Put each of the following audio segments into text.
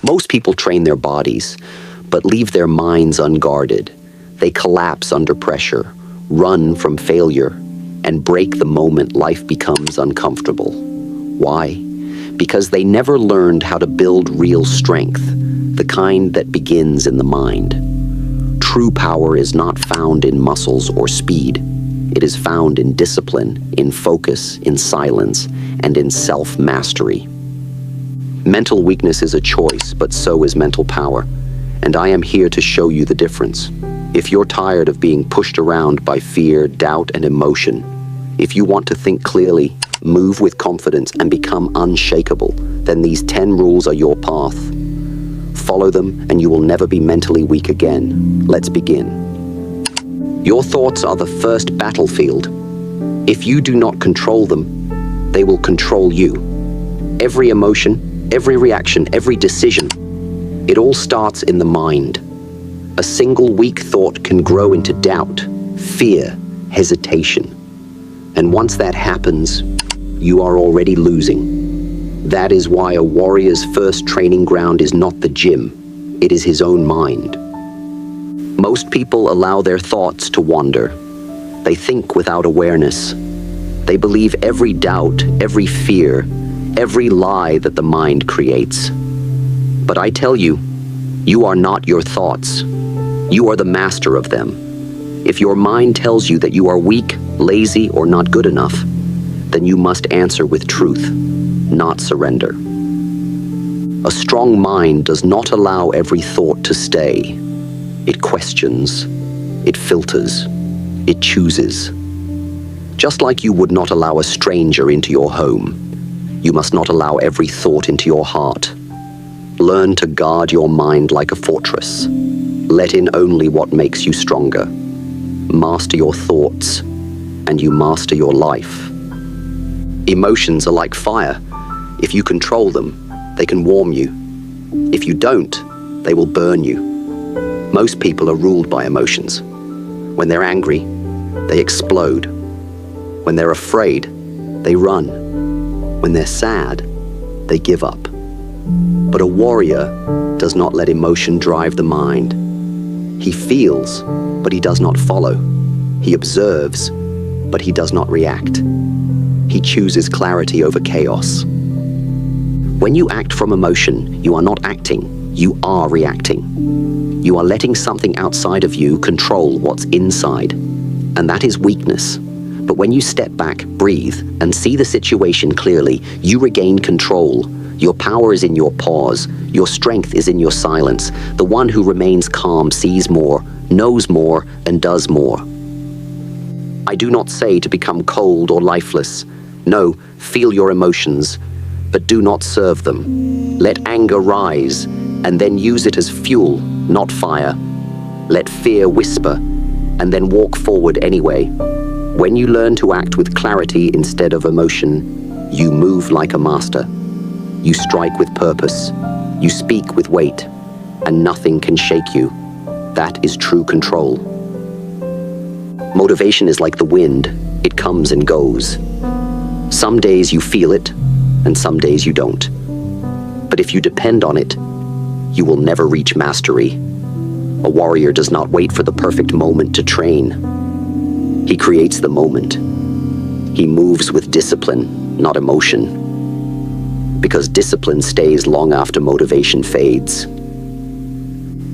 Most people train their bodies, but leave their minds unguarded. They collapse under pressure, run from failure, and break the moment life becomes uncomfortable. Why? Because they never learned how to build real strength, the kind that begins in the mind. True power is not found in muscles or speed. It is found in discipline, in focus, in silence, and in self-mastery. Mental weakness is a choice, but so is mental power. And I am here to show you the difference. If you're tired of being pushed around by fear, doubt, and emotion, if you want to think clearly, move with confidence, and become unshakable, then these 10 rules are your path. Follow them, and you will never be mentally weak again. Let's begin. Your thoughts are the first battlefield. If you do not control them, they will control you. Every emotion, every reaction, every decision, it all starts in the mind. A single weak thought can grow into doubt, fear, hesitation. And once that happens, you are already losing. That is why a warrior's first training ground is not the gym. It is his own mind. Most people allow their thoughts to wander. They think without awareness. They believe every doubt, every fear, every lie that the mind creates. But I tell you, you are not your thoughts. You are the master of them. If your mind tells you that you are weak, lazy, or not good enough, then you must answer with truth, not surrender. A strong mind does not allow every thought to stay. It questions, it filters, it chooses. Just like you would not allow a stranger into your home, you must not allow every thought into your heart. Learn to guard your mind like a fortress. Let in only what makes you stronger. Master your thoughts, and you master your life. Emotions are like fire. If you control them, they can warm you. If you don't, they will burn you. Most people are ruled by emotions. When they're angry, they explode. When they're afraid, they run. When they're sad, they give up. But a warrior does not let emotion drive the mind. He feels, but he does not follow. He observes, but he does not react. He chooses clarity over chaos. When you act from emotion, you are not acting, you are reacting. You are letting something outside of you control what's inside. And that is weakness. But when you step back, breathe, and see the situation clearly, you regain control. Your power is in your pause. Your strength is in your silence. The one who remains calm sees more, knows more, and does more. I do not say to become cold or lifeless. No, feel your emotions, but do not serve them. Let anger rise, and then use it as fuel, not fire. Let fear whisper, and then walk forward anyway. When you learn to act with clarity instead of emotion, you move like a master. You strike with purpose. You speak with weight, and nothing can shake you. That is true control. Motivation is like the wind. It comes and goes. Some days you feel it, and some days you don't. But if you depend on it, you will never reach mastery. A warrior does not wait for the perfect moment to train. He creates the moment. He moves with discipline, not emotion. Because discipline stays long after motivation fades.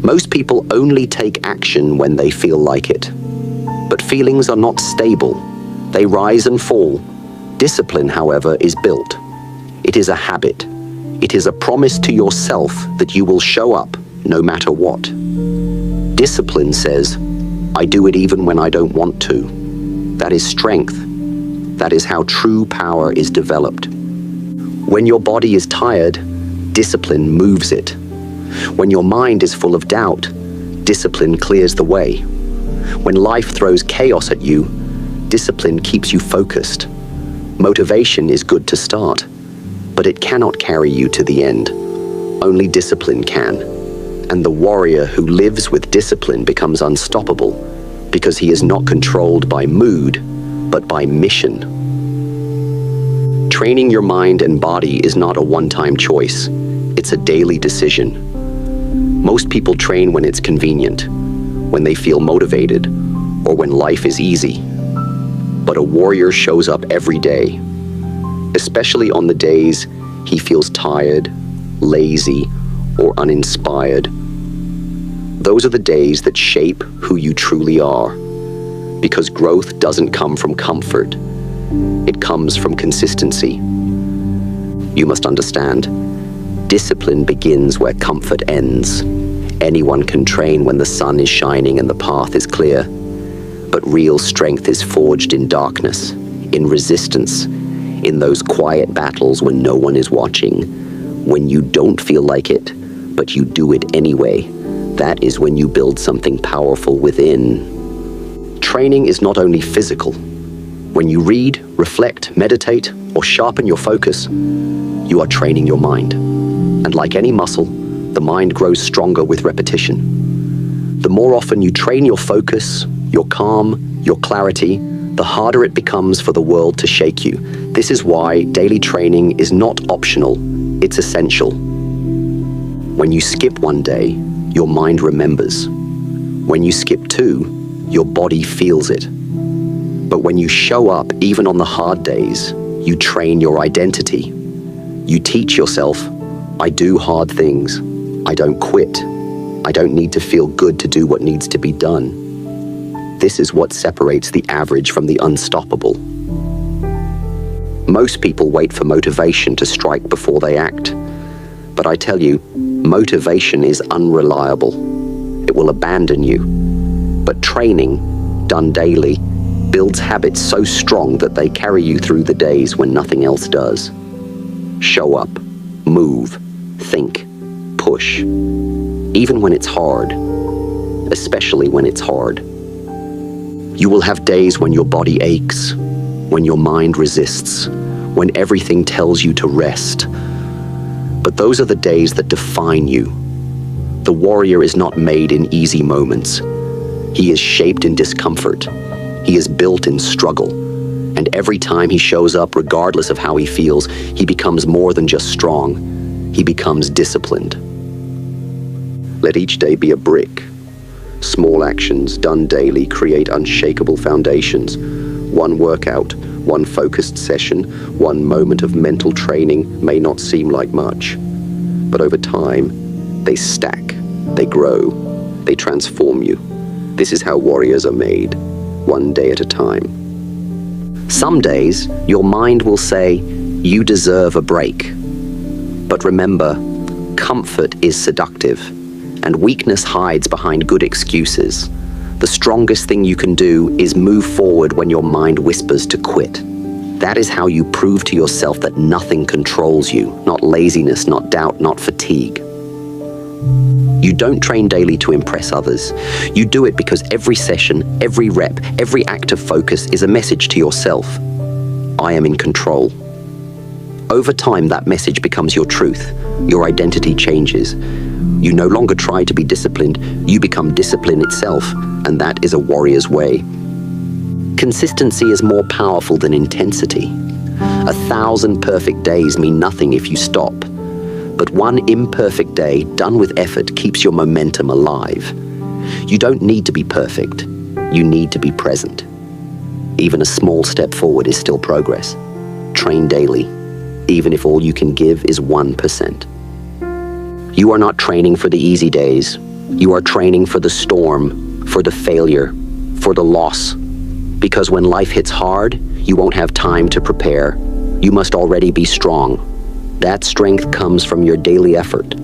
Most people only take action when they feel like it. But feelings are not stable. They rise and fall. Discipline, however, is built. It is a habit. It is a promise to yourself that you will show up no matter what. Discipline says, I do it even when I don't want to. That is strength. That is how true power is developed. When your body is tired, discipline moves it. When your mind is full of doubt, discipline clears the way. When life throws chaos at you, discipline keeps you focused. Motivation is good to start, but it cannot carry you to the end. Only discipline can. And the warrior who lives with discipline becomes unstoppable because he is not controlled by mood, but by mission. Training your mind and body is not a one-time choice. It's a daily decision. Most people train when it's convenient, when they feel motivated, or when life is easy. But a warrior shows up every day, especially on the days he feels tired, lazy, or uninspired. Those are the days that shape who you truly are, because growth doesn't come from comfort. It comes from consistency. You must understand, discipline begins where comfort ends. Anyone can train when the sun is shining and the path is clear. But real strength is forged in darkness, in resistance, in those quiet battles when no one is watching, when you don't feel like it, but you do it anyway. That is when you build something powerful within. Training is not only physical. When you read, reflect, meditate, or sharpen your focus, you are training your mind. And like any muscle, the mind grows stronger with repetition. The more often you train your focus, your calm, your clarity, the harder it becomes for the world to shake you. This is why daily training is not optional, it's essential. When you skip one day, your mind remembers. When you skip two, your body feels it. But when you show up, even on the hard days, you train your identity. You teach yourself, I do hard things. I don't quit. I don't need to feel good to do what needs to be done. This is what separates the average from the unstoppable. Most people wait for motivation to strike before they act. But I tell you, motivation is unreliable. It will abandon you. But training, done daily, builds habits so strong that they carry you through the days when nothing else does. Show up, move, think, push. Even when it's hard, especially when it's hard. You will have days when your body aches, when your mind resists, when everything tells you to rest. But those are the days that define you. The warrior is not made in easy moments. He is shaped in discomfort. He is built in struggle. And every time he shows up, regardless of how he feels, he becomes more than just strong. He becomes disciplined. Let each day be a brick. Small actions done daily create unshakable foundations. One workout, one focused session, one moment of mental training may not seem like much. But over time, they stack, they grow, they transform you. This is how warriors are made, one day at a time. Some days, your mind will say, you deserve a break. But remember, comfort is seductive, and weakness hides behind good excuses. The strongest thing you can do is move forward when your mind whispers to quit. That is how you prove to yourself that nothing controls you, not laziness, not doubt, not fatigue. You don't train daily to impress others. You do it because every session, every rep, every act of focus is a message to yourself. I am in control. Over time, that message becomes your truth. Your identity changes. You no longer try to be disciplined, you become discipline itself, and that is a warrior's way. Consistency is more powerful than intensity. 1,000 perfect days mean nothing if you stop. But one imperfect day done with effort keeps your momentum alive. You don't need to be perfect. You need to be present. Even a small step forward is still progress. Train daily, even if all you can give is 1%. You are not training for the easy days. You are training for the storm, for the failure, for the loss. Because when life hits hard, you won't have time to prepare. You must already be strong. That strength comes from your daily effort.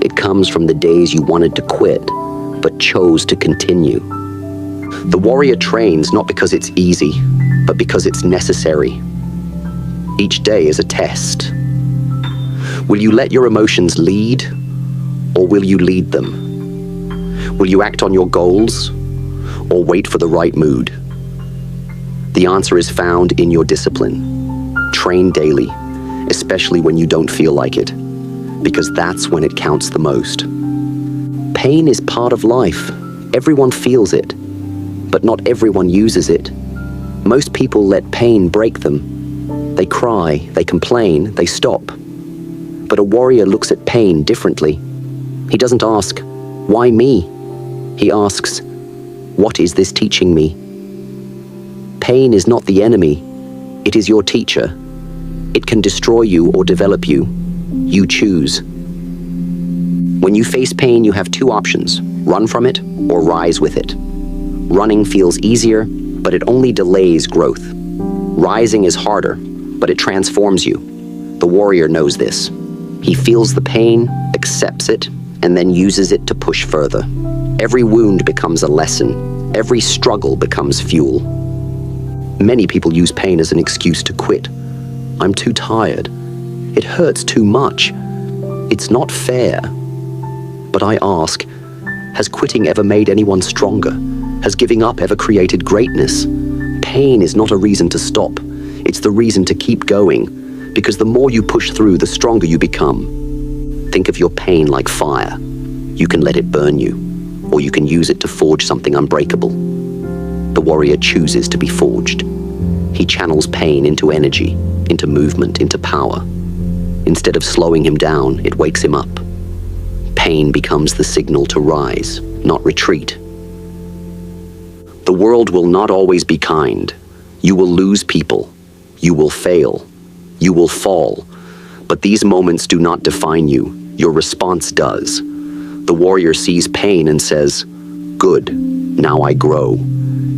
It comes from the days you wanted to quit, but chose to continue. The warrior trains not because it's easy, but because it's necessary. Each day is a test. Will you let your emotions lead, or will you lead them? Will you act on your goals, or wait for the right mood? The answer is found in your discipline. Train daily, especially when you don't feel like it, because that's when it counts the most. Pain is part of life. Everyone feels it, but not everyone uses it. Most people let pain break them. They cry, they complain, they stop. But a warrior looks at pain differently. He doesn't ask, "Why me?" He asks, "What is this teaching me?" Pain is not the enemy, it is your teacher. It can destroy you or develop you. You choose. When you face pain, you have two options: run from it or rise with it. Running feels easier, but it only delays growth. Rising is harder, but it transforms you. The warrior knows this. He feels the pain, accepts it, and then uses it to push further. Every wound becomes a lesson. Every struggle becomes fuel. Many people use pain as an excuse to quit. "I'm too tired. It hurts too much. It's not fair." But I ask, has quitting ever made anyone stronger? Has giving up ever created greatness? Pain is not a reason to stop. It's the reason to keep going, because the more you push through, the stronger you become. Think of your pain like fire. You can let it burn you, or you can use it to forge something unbreakable. The warrior chooses to be forged. He channels pain into energy, into movement, into power. Instead of slowing him down, it wakes him up. Pain becomes the signal to rise, not retreat. The world will not always be kind. You will lose people. You will fail. You will fall. But these moments do not define you. Your response does. The warrior sees pain and says, "Good, now I grow."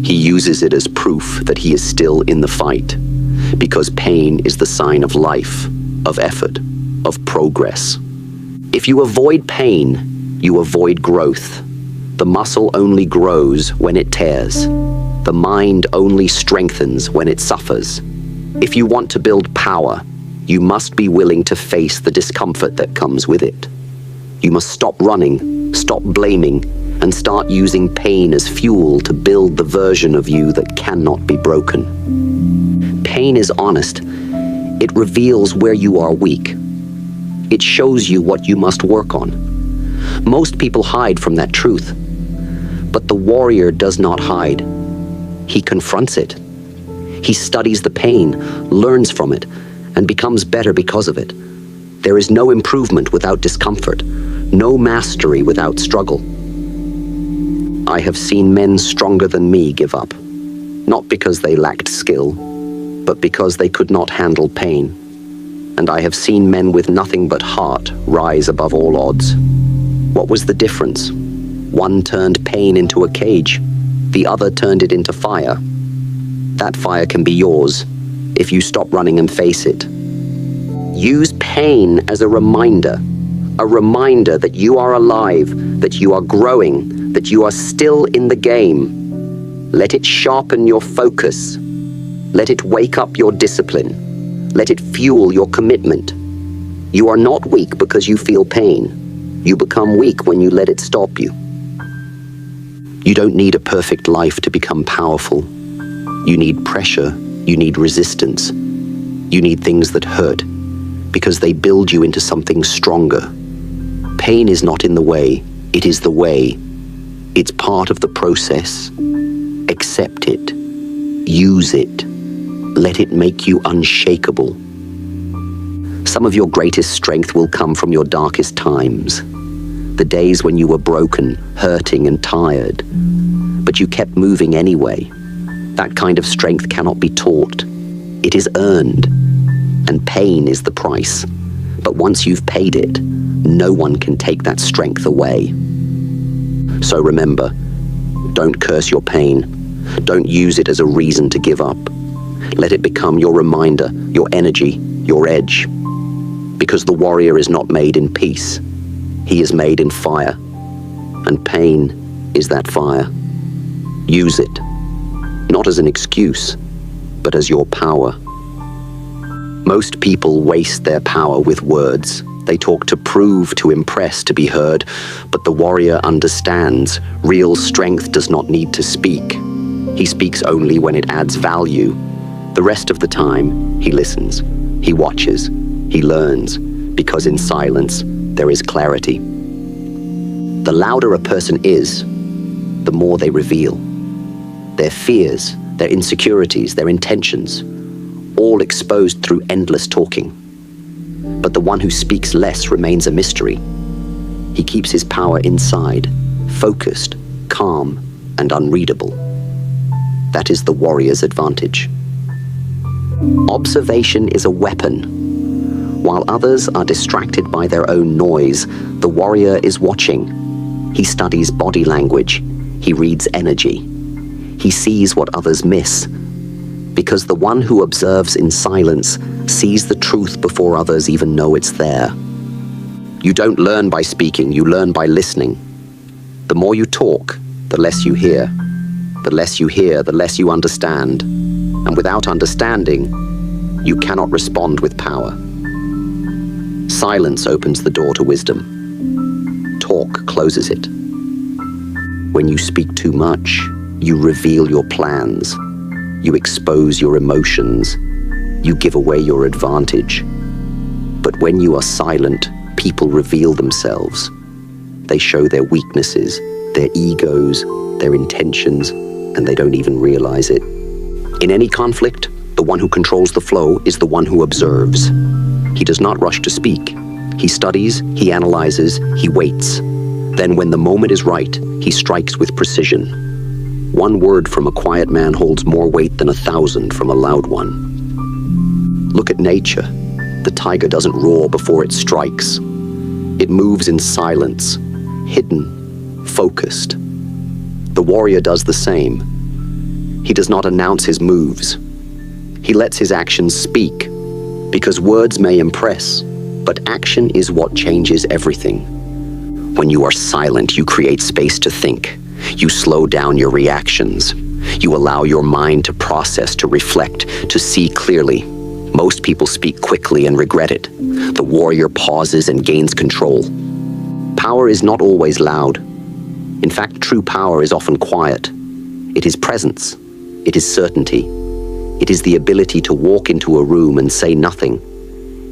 He uses it as proof that he is still in the fight, because pain is the sign of life, of effort, of progress. If you avoid pain, you avoid growth. The muscle only grows when it tears. The mind only strengthens when it suffers. If you want to build power, you must be willing to face the discomfort that comes with it. You must stop running, stop blaming, and start using pain as fuel to build the version of you that cannot be broken. Pain is honest. It reveals where you are weak. It shows you what you must work on. Most people hide from that truth. But the warrior does not hide. He confronts it. He studies the pain, learns from it, and becomes better because of it. There is no improvement without discomfort, no mastery without struggle. I have seen men stronger than me give up, not because they lacked skill, but because they could not handle pain. And I have seen men with nothing but heart rise above all odds. What was the difference? One turned pain into a cage, the other turned it into fire. That fire can be yours if you stop running and face it. Use pain as a reminder that you are alive, that you are growing, that you are still in the game. Let it sharpen your focus. Let it wake up your discipline. Let it fuel your commitment. You are not weak because you feel pain. You become weak when you let it stop you. You don't need a perfect life to become powerful. You need pressure. You need resistance. You need things that hurt, because they build you into something stronger. Pain is not in the way. It is the way. It's part of the process. Accept it. Use it. Let it make you unshakable. Some of your greatest strength will come from your darkest times. The days when you were broken, hurting, and tired. But you kept moving anyway. That kind of strength cannot be taught. It is earned. And pain is the price. But once you've paid it, no one can take that strength away. So remember, don't curse your pain. Don't use it as a reason to give up. Let it become your reminder, your energy, your edge. Because the warrior is not made in peace. He is made in fire. And pain is that fire. Use it, not as an excuse, but as your power. Most people waste their power with words. They talk to prove, to impress, to be heard. But the warrior understands real strength does not need to speak. He speaks only when it adds value. The rest of the time, he listens, he watches, he learns, because in silence, there is clarity. The louder a person is, the more they reveal. Their fears, their insecurities, their intentions, all exposed through endless talking. But the one who speaks less remains a mystery. He keeps his power inside, focused, calm, and unreadable. That is the warrior's advantage. Observation is a weapon. While others are distracted by their own noise, the warrior is watching. He studies body language. He reads energy. He sees what others miss. Because the one who observes in silence sees the truth before others even know it's there. You don't learn by speaking, you learn by listening. The more you talk, the less you hear. The less you hear, the less you understand. And without understanding, you cannot respond with power. Silence opens the door to wisdom. Talk closes it. When you speak too much, you reveal your plans. You expose your emotions. You give away your advantage. But when you are silent, people reveal themselves. They show their weaknesses, their egos, their intentions, and they don't even realize it. In any conflict, the one who controls the flow is the one who observes. He does not rush to speak. He studies, he analyzes, he waits. Then when the moment is right, he strikes with precision. One word from a quiet man holds more weight than 1,000 from a loud one. Look at nature. The tiger doesn't roar before it strikes. It moves in silence, hidden, focused. The warrior does the same. He does not announce his moves. He lets his actions speak, because words may impress, but action is what changes everything. When you are silent, you create space to think. You slow down your reactions. You allow your mind to process, to reflect, to see clearly. Most people speak quickly and regret it. The warrior pauses and gains control. Power is not always loud. In fact, true power is often quiet. It is presence. It is certainty. It is the ability to walk into a room and say nothing,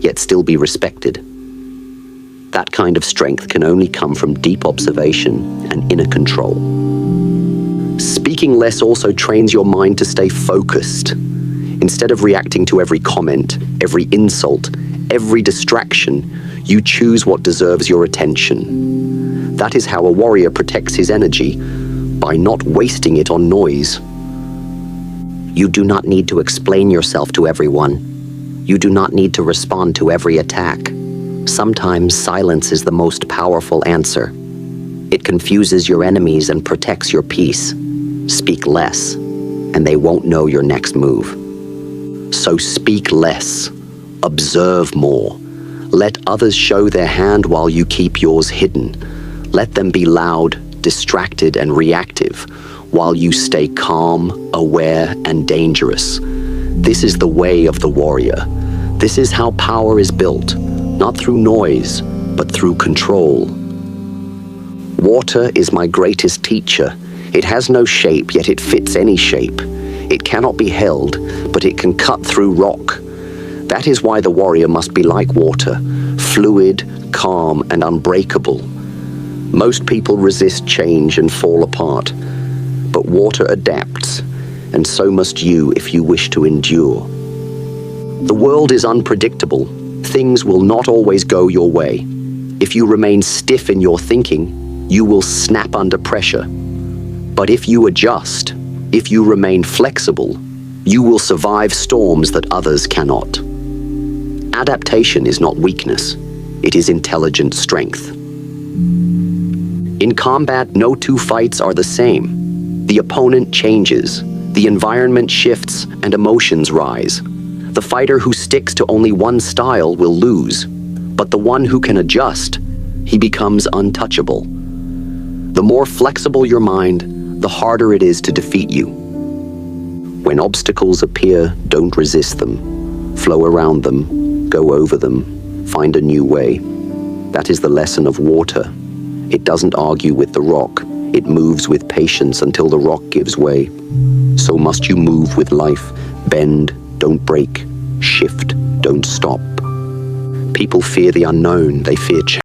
yet still be respected. That kind of strength can only come from deep observation and inner control. Speaking less also trains your mind to stay focused. Instead of reacting to every comment, every insult, every distraction, you choose what deserves your attention. That is how a warrior protects his energy, by not wasting it on noise. You do not need to explain yourself to everyone. You do not need to respond to every attack. Sometimes silence is the most powerful answer. It confuses your enemies and protects your peace. Speak less, and they won't know your next move. So speak less. Observe more. Let others show their hand while you keep yours hidden. Let them be loud, distracted, and reactive, while you stay calm, aware, and dangerous. This is the way of the warrior. This is how power is built. Not through noise, but through control. Water is my greatest teacher. It has no shape, yet it fits any shape. It cannot be held, but it can cut through rock. That is why the warrior must be like water, fluid, calm, and unbreakable. Most people resist change and fall apart, but water adapts, and so must you if you wish to endure. The world is unpredictable. Things will not always go your way. If you remain stiff in your thinking, you will snap under pressure. But if you adjust, if you remain flexible, you will survive storms that others cannot. Adaptation is not weakness. It is intelligent strength. In combat, no two fights are the same. The opponent changes, the environment shifts, and emotions rise. The fighter who sticks to only one style will lose, but the one who can adjust, he becomes untouchable. The more flexible your mind, the harder it is to defeat you. When obstacles appear, don't resist them. Flow around them, go over them, find a new way. That is the lesson of water. It doesn't argue with the rock. It moves with patience until the rock gives way. So must you move with life. Bend, don't break. Shift, don't stop. People fear the unknown. They fear change.